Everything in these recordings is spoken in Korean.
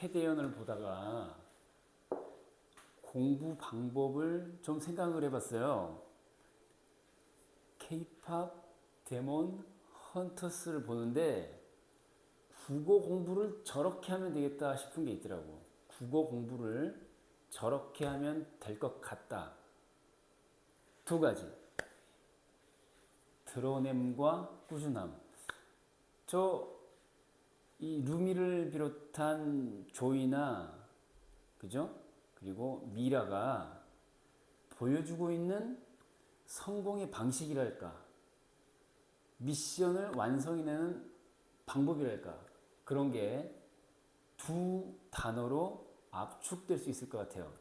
캐대언을 보다가 공부 방법을 좀 생각을 해봤어요. K-팝 데몬 헌터스를 보는데 국어 공부를 저렇게 하면 되겠다 싶은 게 있더라고. 국어 공부를 저렇게 하면 될 것 같다. 두 가지. 드러냄과 꾸준함. 이 루미를 비롯한 조이나 그죠? 그리고 미라가 보여주고 있는 성공의 방식이랄까, 미션을 완성해내는 방법이랄까, 그런 게 두 단어로 압축될 수 있을 것 같아요.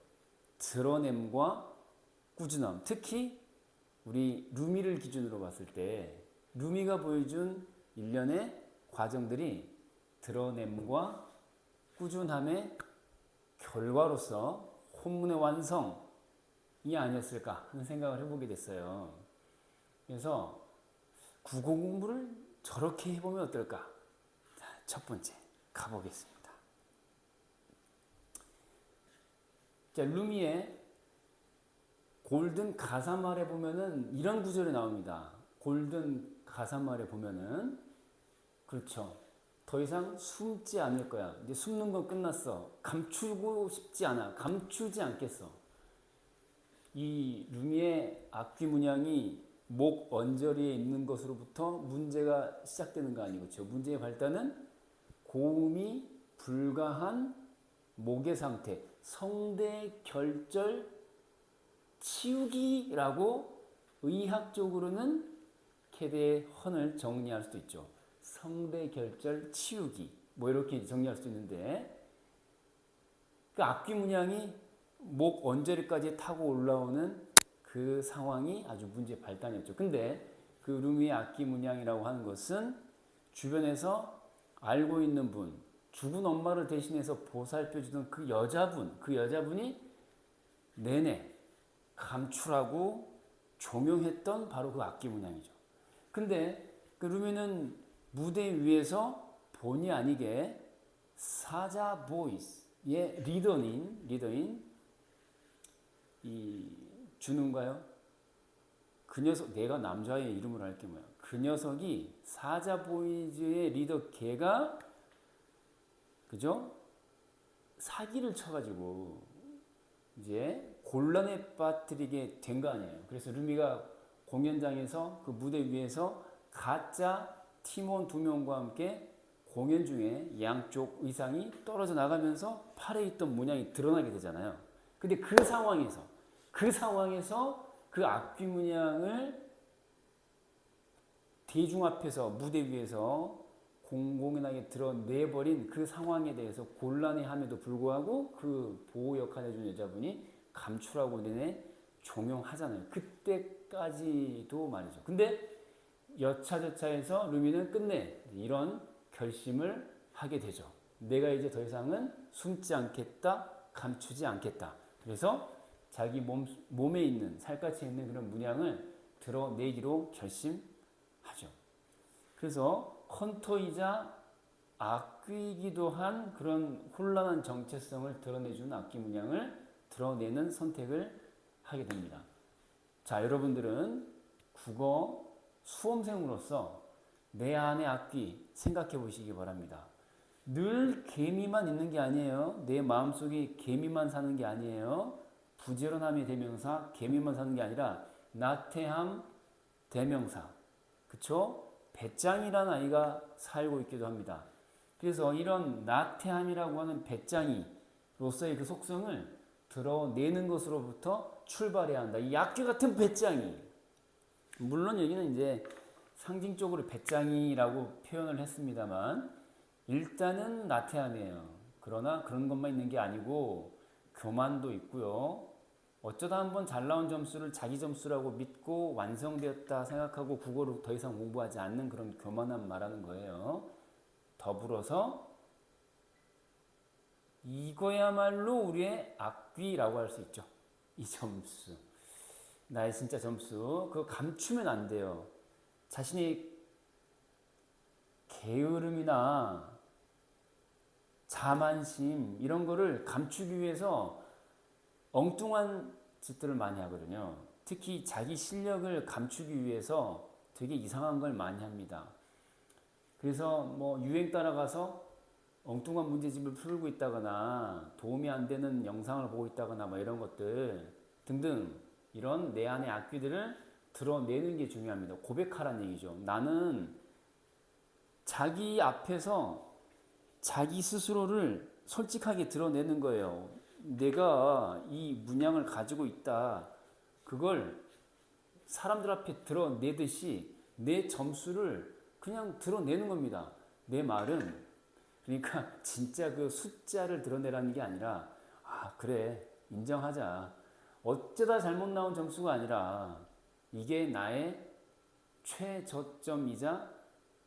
드러냄과 꾸준함. 특히 우리 루미를 기준으로 봤을 때 루미가 보여준 일련의 과정들이 드러냄과 꾸준함의 결과로서 혼문의 완성이 아니었을까 하는 생각을 해보게 됐어요. 그래서 국어 공부를 저렇게 해보면 어떨까? 자, 첫 번째 가보겠습니다. 자, 루미의 골든 가사말에 보면은 이런 구절이 나옵니다. 골든 가사말에 보면은, 그렇죠, 더 이상 숨지 않을 거야. 이제 숨는 건 끝났어. 감추고 싶지 않아. 감추지 않겠어. 이 루미의 악귀 문양이 목 언저리에 있는 것으로부터 문제가 시작되는 거 아니고, 그렇죠? 문제의 발단은 고음이 불가한 목의 상태, 성대 결절 치우기라고 의학적으로는 캐대의 헌을 정리할 수도 있죠. 성대 결절 치우기, 뭐 이렇게 정리할 수 있는데, 그 악귀 문양이 목 언저리까지 타고 올라오는 그 상황이 아주 문제의 발단이었죠. 근데 그 루미의 악귀 문양이라고 하는 것은 주변에서 알고 있는 분, 죽은 엄마를 대신해서 보살펴주던 그 여자분이 내내 감출하고 종용했던 바로 그 악기 문양이죠. 근데 그 루미는 무대 위에서 본의 아니게 사자 보이스의 리더인 이 준우인가요? 그 녀석, 내가 남자의 이름을 할게 뭐야? 그 녀석이 사자 보이즈의 리더 걔가, 그죠? 사기를 쳐가지고 이제 곤란에 빠뜨리게 된 거 아니에요. 그래서 루미가 공연장에서 그 무대 위에서 가짜 팀원 2명과 함께 공연 중에 양쪽 의상이 떨어져 나가면서 팔에 있던 문양이 드러나게 되잖아요. 근데 그 상황에서 그 악귀 문양을 대중 앞에서 무대 위에서 공공연하게 드러내버린 그 상황에 대해서 곤란해함에도 불구하고 그 보호 역할을 해준 여자분이 감출하고 내내 종용하잖아요. 그때까지도 말이죠. 근데 여차저차해서 루미는 끝내 이런 결심을 하게 되죠. 내가 이제 더 이상은 숨지 않겠다, 감추지 않겠다. 그래서 자기 몸에 있는, 살갗에 있는 그런 문양을 드러내기로 결심하죠. 그래서 헌터이자 악귀이기도 한 그런 혼란한 정체성을 드러내주는 악기 문양을 드러내는 선택을 하게 됩니다. 자, 여러분들은 국어 수험생으로서 내 안의 악귀 생각해 보시기 바랍니다. 늘 개미만 있는 게 아니에요. 내 마음속에 개미만 사는 게 아니에요. 부지런함의 대명사 개미만 사는 게 아니라 나태함 대명사, 그쵸? 배짱이라는 아이가 살고 있기도 합니다. 그래서 이런 나태함이라고 하는 배짱이로서의 그 속성을 드러내는 것으로부터 출발해야 한다. 이 악귀 같은 배짱이. 물론 여기는 이제 상징적으로 배짱이라고 표현을 했습니다만 일단은 나태함이에요. 그러나 그런 것만 있는 게 아니고 교만도 있고요. 어쩌다 한번 잘 나온 점수를 자기 점수라고 믿고 완성되었다 생각하고 국어를 더 이상 공부하지 않는 그런 교만함 말하는 거예요. 더불어서 이거야말로 우리의 악귀라고 할 수 있죠. 이 점수. 나의 진짜 점수. 그거 감추면 안 돼요. 자신의 게으름이나 자만심 이런 거를 감추기 위해서 엉뚱한 짓들을 많이 하거든요. 특히 자기 실력을 감추기 위해서 되게 이상한 걸 많이 합니다. 그래서 뭐 유행 따라가서 엉뚱한 문제집을 풀고 있다거나 도움이 안 되는 영상을 보고 있다거나 뭐 이런 것들 등등 이런 내 안의 악귀들을 드러내는 게 중요합니다. 고백하라는 얘기죠. 나는 자기 앞에서 자기 스스로를 솔직하게 드러내는 거예요. 내가 이 문양을 가지고 있다. 그걸 사람들 앞에 드러내듯이 내 점수를 그냥 드러내는 겁니다. 내 말은 그러니까 진짜 그 숫자를 드러내라는 게 아니라 아 그래 인정하자. 어쩌다 잘못 나온 점수가 아니라 이게 나의 최저점이자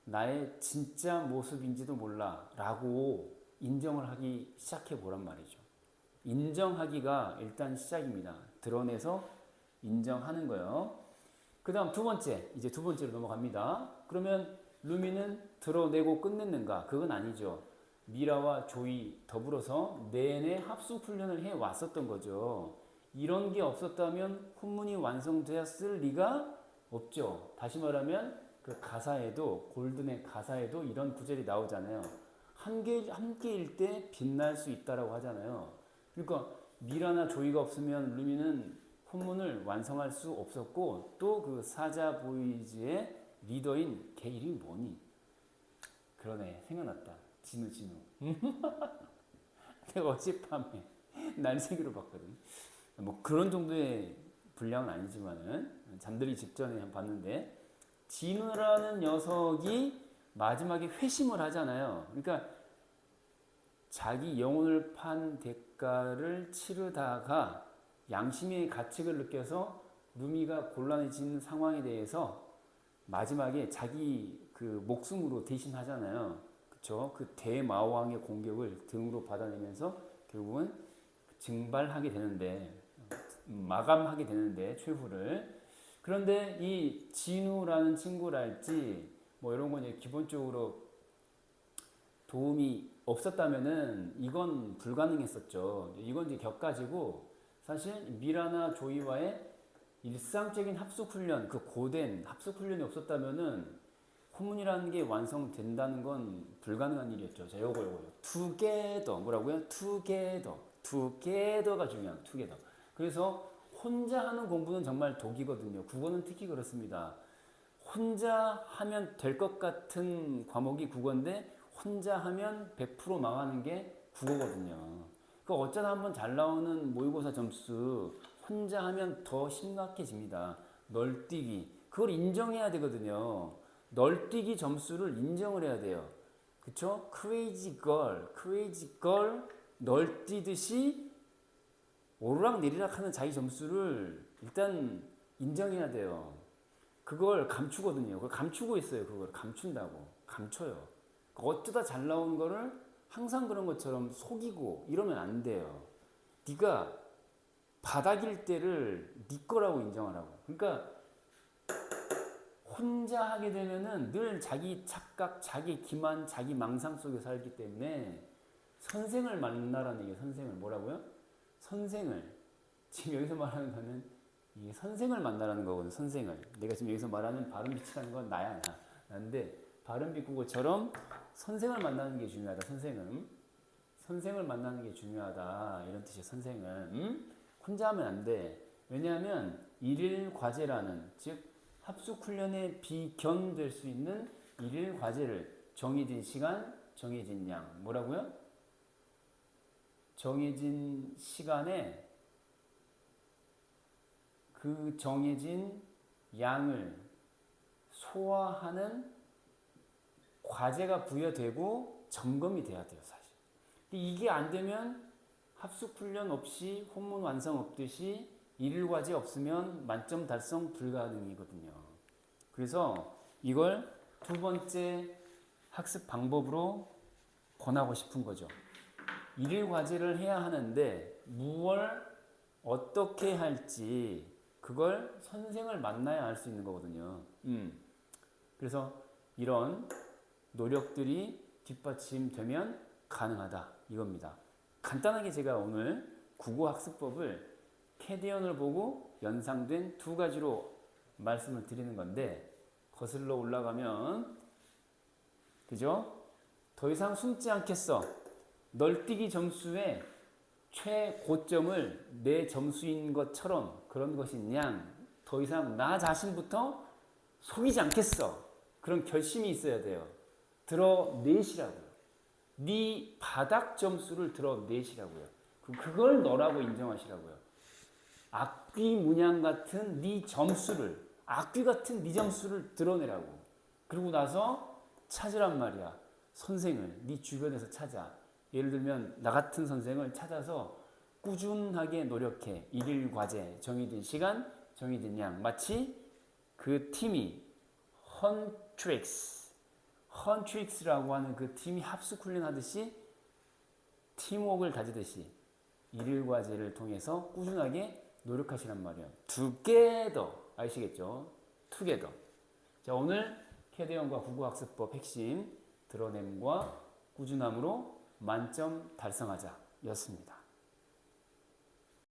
나의 진짜 모습인지도 몰라 라고 인정을 하기 시작해 보란 말이죠. 인정하기가 일단 시작입니다. 드러내서 인정하는 거예요. 그 다음 두 번째, 이제 두 번째로 넘어갑니다. 그러면 루미는 드러내고 끝냈는가? 그건 아니죠. 미라와 조이 더불어서 내내 합숙 훈련을 해 왔었던 거죠. 이런 게 없었다면 훈문이 완성되었을 리가 없죠. 다시 말하면 그 가사에도 골든의 가사에도 이런 구절이 나오잖아요. 함께일 때 빛날 수 있다라고 하잖아요. 그러니까 미라나 조이가 없으면 루미는 훈문을 완성할 수 없었고 또 그 사자 보이즈의 리더인 걔 이름이 뭐니? 그러네 생각났다. 진우. 내가 어젯밤에 날새기로 봤거든. 뭐 그런 정도의 분량은 아니지만은 잠들기 직전에 봤는데 진우라는 녀석이 마지막에 회심을 하잖아요. 그러니까 자기 영혼을 판 대가를 치르다가 양심의 가책을 느껴서 루미가 곤란해진 상황에 대해서 마지막에 자기 그 목숨으로 대신하잖아요. 그쵸? 그 대마왕의 공격을 등으로 받아내면서 결국은 증발하게 되는데 마감하게 되는데 최후를. 그런데 이 진우라는 친구랄지 뭐 이런 건 이제 기본적으로 도움이 없었다면은 이건 불가능했었죠. 이건 이제 격가지고 사실 미라나 조이와의 일상적인 합숙훈련, 그 고된 합숙훈련이 없었다면은 후문이라는 게 완성된다는 건 불가능한 일이었죠. 자, 요거. together. 뭐라고요? together가 중요한 together. 그래서 혼자 하는 공부는 정말 독이거든요. 국어는 특히 그렇습니다. 혼자 하면 될 것 같은 과목이 국어인데 혼자 하면 100% 망하는 게 국어거든요. 그 어쩌다 한번 잘 나오는 모의고사 점수 혼자 하면 더 심각해집니다. 널뛰기. 그걸 인정해야 되거든요. 널뛰기 점수를 인정을 해야 돼요. 그쵸? crazy girl 널뛰듯이 오르락내리락 하는 자기 점수를 일단 인정해야 돼요. 그걸 감추거든요. 그걸 감추고 있어요. 그걸 감춘다고. 감춰요. 어쩌다 잘 나온 거를 항상 그런 것처럼 속이고 이러면 안 돼요. 네가 바닥일 때를 네 거라고 인정하라고. 그러니까 혼자 하게 되면은 늘 자기 착각, 자기 기만, 자기 망상 속에 살기 때문에 선생을 만나라는 얘기예요. 선생을. 뭐라고요? 선생을. 지금 여기서 말하는 거는 이 선생을 만나라는 거거든. 선생을. 내가 지금 여기서 말하는 발음비치라는 건 나야. 나인데 발음비국어처럼 선생을 만나는 게 중요하다. 선생을 만나는 게 중요하다. 이런 뜻이에요. 선생은. 혼자 하면 안 돼. 왜냐하면 일일 과제라는, 즉 합숙훈련에 비견될 수 있는 일일 과제를 정해진 시간, 정해진 양. 뭐라고요? 정해진 시간에 그 정해진 양을 소화하는 과제가 부여되고 점검이 돼야 돼요, 사실. 근데 이게 안 되면 합숙훈련 없이 혼문 완성 없듯이 일일 과제 없으면 만점 달성 불가능이거든요. 그래서 이걸 두 번째 학습 방법으로 권하고 싶은 거죠. 일일 과제를 해야 하는데 무얼 어떻게 할지 그걸 선생을 만나야 알 수 있는 거거든요. 그래서 이런 노력들이 뒷받침되면 가능하다 이겁니다. 간단하게 제가 오늘 국어학습법을 캐디언을 보고 연상된 두 가지로 말씀을 드리는 건데 거슬러 올라가면 그죠? 더 이상 숨지 않겠어. 널뛰기 점수의 최고점을 내 점수인 것처럼 그런 것인 양 더 이상 나 자신부터 속이지 않겠어. 그런 결심이 있어야 돼요. 드러내시라고요. 네 바닥 점수를 드러내시라고요. 그걸 너라고 인정하시라고요. 악귀 문양 같은 네 점수를, 악귀 같은 네 점수를 드러내라고. 그러고 나서 찾으란 말이야. 선생을 네 주변에서 찾아. 예를 들면 나 같은 선생을 찾아서 꾸준하게 노력해. 일일 과제, 정해진 시간, 정해진 양. 마치 그 팀이 헌트릭스라고 하는 그 팀이 합숙 훈련하듯이 팀워크를 다지듯이 일일 과제를 통해서 꾸준하게 노력하시란 말이에요. together 아시겠죠? together. 자, 오늘 캐디언과 국어학습법 핵심 드러냄과 꾸준함으로 만점 달성하자 였습니다.